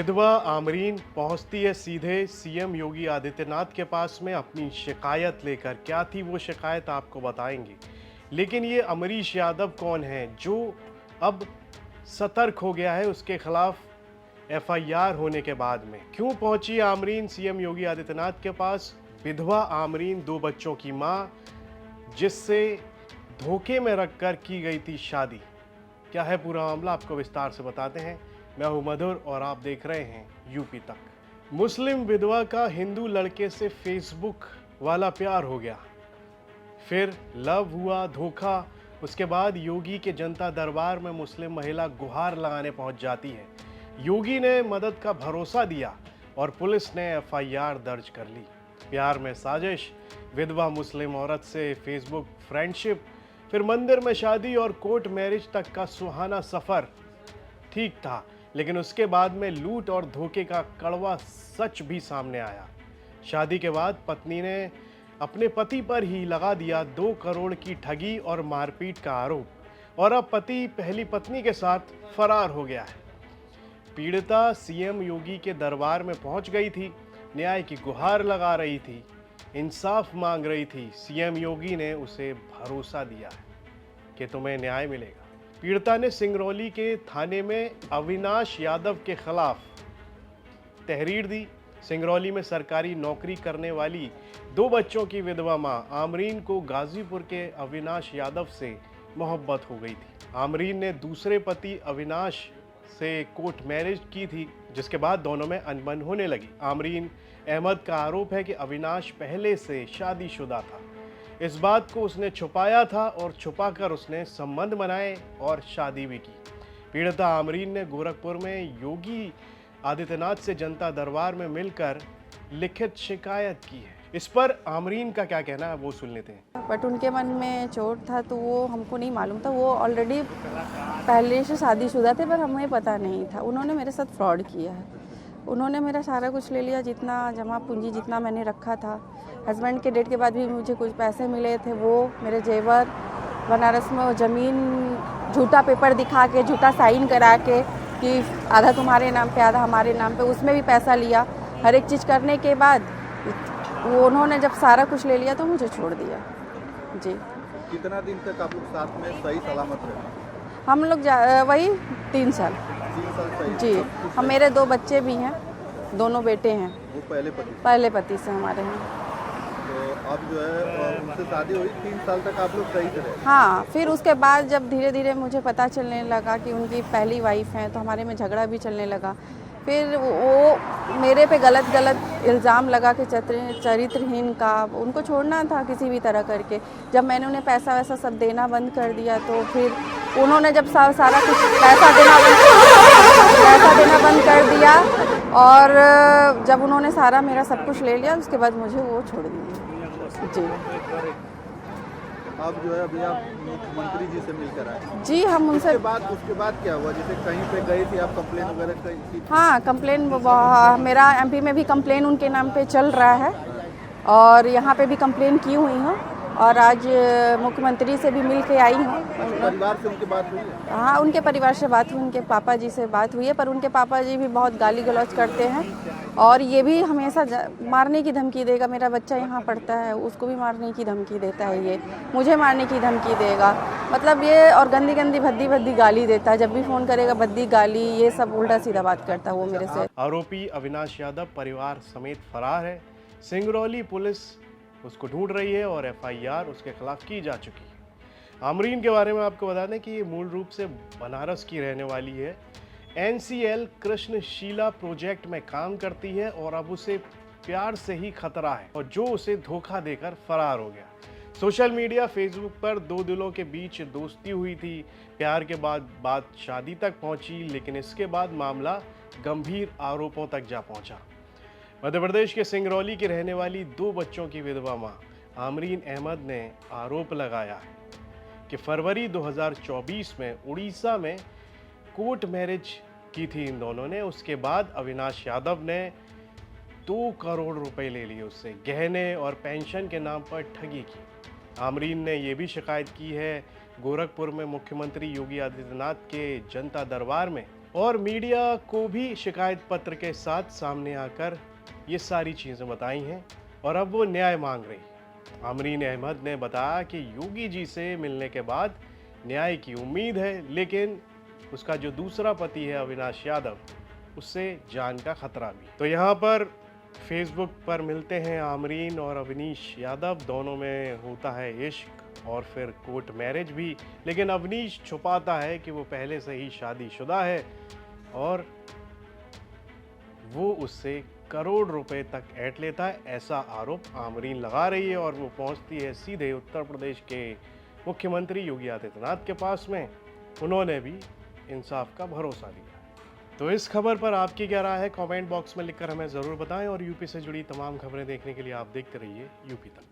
विधवा आमरीन पहुंचती है सीधे सीएम योगी आदित्यनाथ के पास में अपनी शिकायत लेकर। क्या थी वो शिकायत आपको बताएंगे, लेकिन ये अमरीश यादव कौन है जो अब सतर्क हो गया है उसके खिलाफ एफआईआर होने के बाद में? क्यों पहुंची आमरीन सीएम योगी आदित्यनाथ के पास? विधवा आमरीन 2 बच्चों की मां जिससे धोखे में रखकर की गई थी शादी। क्या है पूरा मामला, आपको विस्तार से बताते हैं। मैं हूं मधुर और आप देख रहे हैं यूपी तक। मुस्लिम विधवा का हिंदू लड़के से फेसबुक वाला प्यार हो गया, फिर लव हुआ, धोखा। उसके बाद योगी के जनता दरबार में मुस्लिम महिला गुहार लगाने पहुंच जाती है। योगी ने मदद का भरोसा दिया और पुलिस ने एफआईआर दर्ज कर ली। प्यार में साजिश, विधवा मुस्लिम औरत से फेसबुक फ्रेंडशिप, फिर मंदिर में शादी और कोर्ट मैरिज तक का सुहाना सफर ठीक था, लेकिन उसके बाद में लूट और धोखे का कड़वा सच भी सामने आया। शादी के बाद पत्नी ने अपने पति पर ही लगा दिया 2 करोड़ की ठगी और मारपीट का आरोप, और अब पति पहली पत्नी के साथ फरार हो गया है। पीड़िता सीएम योगी के दरबार में पहुंच गई थी, न्याय की गुहार लगा रही थी, इंसाफ मांग रही थी। सीएम योगी ने उसे भरोसा दिया है कि तुम्हें न्याय मिलेगा। पीड़िता ने सिंगरौली के थाने में अविनाश यादव के खिलाफ तहरीर दी। सिंगरौली में सरकारी नौकरी करने वाली 2 बच्चों की विधवा मां आमरीन को गाजीपुर के अविनाश यादव से मोहब्बत हो गई थी। आमरीन ने दूसरे पति अविनाश से कोर्ट मैरिज की थी, जिसके बाद दोनों में अनबन होने लगी। आमरीन अहमद का आरोप है कि अविनाश पहले से शादीशुदा था। इस बात को उसने छुपाया था और छुपाकर उसने संबंध बनाए और शादी भी की। पीड़िता आमरीन ने गोरखपुर में योगी आदित्यनाथ से जनता दरबार में मिलकर लिखित शिकायत की है। इस पर आमरीन का क्या कहना है वो सुन लेते हैं। बट उनके मन में चोट था तो वो हमको नहीं मालूम था। वो ऑलरेडी पहले से शादीशुदा थे, पर हमें पता नहीं था। उन्होंने मेरे साथ फ्रॉड किया है। उन्होंने मेरा सारा कुछ ले लिया, जितना जमा पूंजी जितना मैंने रखा था। हस्बैंड के डेट के बाद भी मुझे कुछ पैसे मिले थे, वो मेरे जेवर, बनारस में वो ज़मीन झूठा पेपर दिखा के, झूठा साइन करा के कि आधा तुम्हारे नाम पे आधा हमारे नाम पे, उसमें भी पैसा लिया। हर एक चीज़ करने के बाद वो उन्होंने जब सारा कुछ ले लिया तो मुझे छोड़ दिया। जी। कितना दिन तक आप लोग साथ में सही सलामत रहे? हम लोग वही 3 साल। 3 साल सही? जी। हम मेरे 2 बच्चे भी हैं, दोनों बेटे हैं। वो पहले पति से हमारे हैं। तो अब जो है उनसे शादी हुई, 3 साल तक आप लोग सही थे? हाँ, फिर उसके बाद जब धीरे धीरे मुझे पता चलने लगा कि उनकी पहली वाइफ है, तो हमारे में झगड़ा भी चलने लगा। फिर वो मेरे पे गलत इल्ज़ाम लगा कि चरित्रहीन का। उनको छोड़ना था किसी भी तरह करके। जब मैंने उन्हें पैसा वैसा सब देना बंद कर दिया, तो फिर उन्होंने जब सारा कुछ पैसा देना बंद कर दिया, और जब उन्होंने सारा मेरा सब कुछ ले लिया, उसके बाद मुझे वो छोड़ दिया। जी। अब जो है अभी आप मुख्यमंत्री जी से मिलकर आए? जी, हम उनसे उसके बाद क्या हुआ? जैसे कहीं पे गई थी आप, कंप्लेन वगैरह की? हाँ, कंप्लेन मेरा एमपी में भी कंप्लेन उनके नाम पे चल रहा है, और यहाँ पे भी कंप्लेन की हुई हूँ, और आज मुख्यमंत्री से भी मिल के आई हूँ। परिवार से उनकी बात हुई है? हाँ, उनके परिवार से बात हुई, उनके पापा जी से बात हुई है, पर उनके पापा जी भी बहुत गाली गलौज करते हैं, और ये भी हमेशा मारने की धमकी देगा। मेरा बच्चा यहाँ पढ़ता है, उसको भी मारने की धमकी देता है, ये मुझे मारने की धमकी देगा। मतलब ये, और गंदी गंदी भद्दी गाली देता है। जब भी फ़ोन करेगा भद्दी गाली, ये सब उल्टा सीधा बात करता है वो मेरे से। आरोपी अविनाश यादव परिवार समेत फरार है। सिंगरौली पुलिस उसको ढूंढ रही है और एफआईआर उसके खिलाफ की जा चुकी है। आमरीन के बारे में आपको बता दें कि ये मूल रूप से बनारस की रहने वाली है। एनसीएल कृष्णशीला प्रोजेक्ट में काम करती है, और अब उसे प्यार से ही खतरा है, और जो उसे धोखा देकर फरार हो गया। सोशल मीडिया फेसबुक पर 2 दिलों के बीच दोस्ती हुई थी। प्यार के बाद बात शादी तक पहुंची, लेकिन इसके बाद मामला गंभीर आरोपों तक जा पहुंचा। मध्य प्रदेश के सिंगरौली की रहने वाली 2 बच्चों की विधवा मां आमरीन अहमद ने आरोप लगाया है कि फरवरी 2024 में उड़ीसा में कोर्ट मैरिज की थी इन दोनों ने। उसके बाद अविनाश यादव ने 2 करोड़ रुपए ले लिए उससे, गहने और पेंशन के नाम पर ठगी की। आमरीन ने यह भी शिकायत की है गोरखपुर में मुख्यमंत्री योगी आदित्यनाथ के जनता दरबार में और मीडिया को भी शिकायत पत्र के साथ सामने आकर ये सारी चीज़ें बताई हैं और अब वो न्याय मांग रही है। आमरीन अहमद ने बताया कि योगी जी से मिलने के बाद न्याय की उम्मीद है, लेकिन उसका जो दूसरा पति है अविनाश यादव, उससे जान का खतरा भी। तो यहाँ पर फेसबुक पर मिलते हैं आमरीन और अवनीश यादव, दोनों में होता है इश्क और फिर कोर्ट मैरिज भी, लेकिन अवनीश छुपाता है कि वो पहले से ही शादीशुदा है और वो उससे करोड़ रुपए तक ऐंठ लेता है, ऐसा आरोप आमरीन लगा रही है। और वो पहुंचती है सीधे उत्तर प्रदेश के मुख्यमंत्री योगी आदित्यनाथ के पास में। उन्होंने भी इंसाफ का भरोसा दिया। तो इस खबर पर आपकी क्या राय है, कमेंट बॉक्स में लिखकर हमें ज़रूर बताएं और यूपी से जुड़ी तमाम खबरें देखने के लिए आप देखते रहिए यूपी तक।